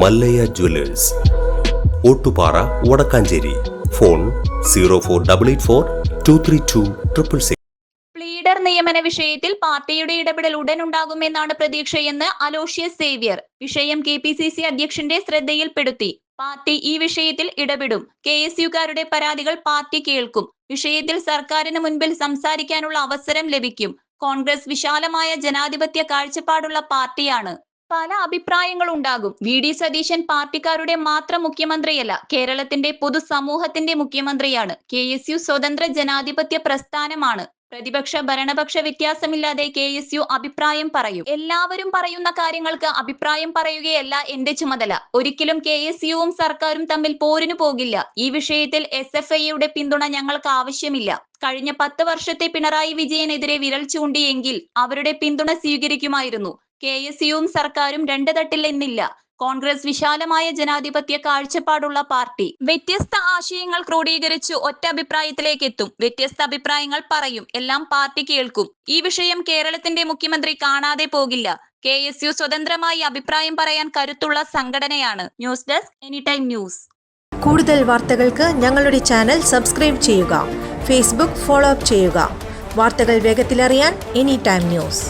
Mallayya jewellers, Ottupara, Vadakkanchery. Phone 0488423266. Pleader നിയമന വിഷയത്തിൽ പാർട്ടിയുടെ ഇടപെടൽ ഉടൻ ഉണ്ടാകുമെന്നാണ് പ്രതീക്ഷയെന്ന് അലോഷ്യസ് സേവ്യർ. വിഷയം KPCC അധ്യക്ഷന്റെ ശ്രദ്ധയിൽപ്പെടുത്തി. പാർട്ടി ഈ വിഷയത്തിൽ ഇടപെടും. KSUകാരുടെ പരാതികൾ പാർട്ടി കേൾക്കും. വിഷയത്തിൽ സർക്കാരിന് മുൻപിൽ സംസാരിക്കാനുള്ള അവസരം ലഭിക്കും. കോൺഗ്രസ് വിശാലമായ ജനാധിപത്യ കാഴ്ചപ്പാടുള്ള പാർട്ടിയാണ്. പല അഭിപ്രായങ്ങളുണ്ടാകും. VD സതീശൻ പാർട്ടിക്കാരുടെ മാത്രം മുഖ്യമന്ത്രിയല്ല, കേരളത്തിന്റെ പൊതുസമൂഹത്തിന്റെ മുഖ്യമന്ത്രിയാണ്. KSU സ്വതന്ത്ര ജനാധിപത്യ പ്രസ്ഥാനമാണ്. പ്രതിപക്ഷ ഭരണപക്ഷ വ്യത്യാസമില്ലാതെ KSU അഭിപ്രായം പറയും. എല്ലാവരും പറയുന്ന കാര്യങ്ങൾക്ക് അഭിപ്രായം പറയുകയല്ല എന്റെ ചുമതല. ഒരിക്കലും KSUവും സർക്കാരും തമ്മിൽ പോരിനു പോകില്ല. ഈ വിഷയത്തിൽ SFIയുടെ പിന്തുണ ഞങ്ങൾക്ക് ആവശ്യമില്ല. കഴിഞ്ഞ 10 വർഷത്തെ പിണറായി വിജയനെതിരെ വിരൽ ചൂണ്ടിയെങ്കിൽ അവരുടെ പിന്തുണ സ്വീകരിക്കുമായിരുന്നു. KSUവും സർക്കാരും രണ്ട് തട്ടിൽ എന്നില്ല. കോൺഗ്രസ് വിശാലമായ ജനാധിപത്യ കാഴ്ചപ്പാടുള്ള പാർട്ടി. വ്യത്യസ്ത ആശയങ്ങൾ ക്രോഡീകരിച്ച് ഒറ്റ അഭിപ്രായത്തിലേക്ക് എത്തും. വ്യത്യസ്ത അഭിപ്രായങ്ങൾ പറയും. എല്ലാം പാർട്ടി കേൾക്കും. ഈ വിഷയം കേരളത്തിന്റെ മുഖ്യമന്ത്രി കാണാതെ പോകില്ല. KSU സ്വതന്ത്രമായി അഭിപ്രായം പറയാൻ കരുത്തുള്ള സംഘടനയാണ്. News desk anytime news. കൂടുതൽ വാർത്തകൾക്ക് ഞങ്ങളുടെ ചാനൽ സബ്സ്ക്രൈബ് ചെയ്യുക. ഫേസ്ബുക്ക് ഫോളോ അപ്പ് ചെയ്യുക. വാർത്തകൾ വേഗത്തിലറിയാൻ എനിടൈം ന്യൂസ്.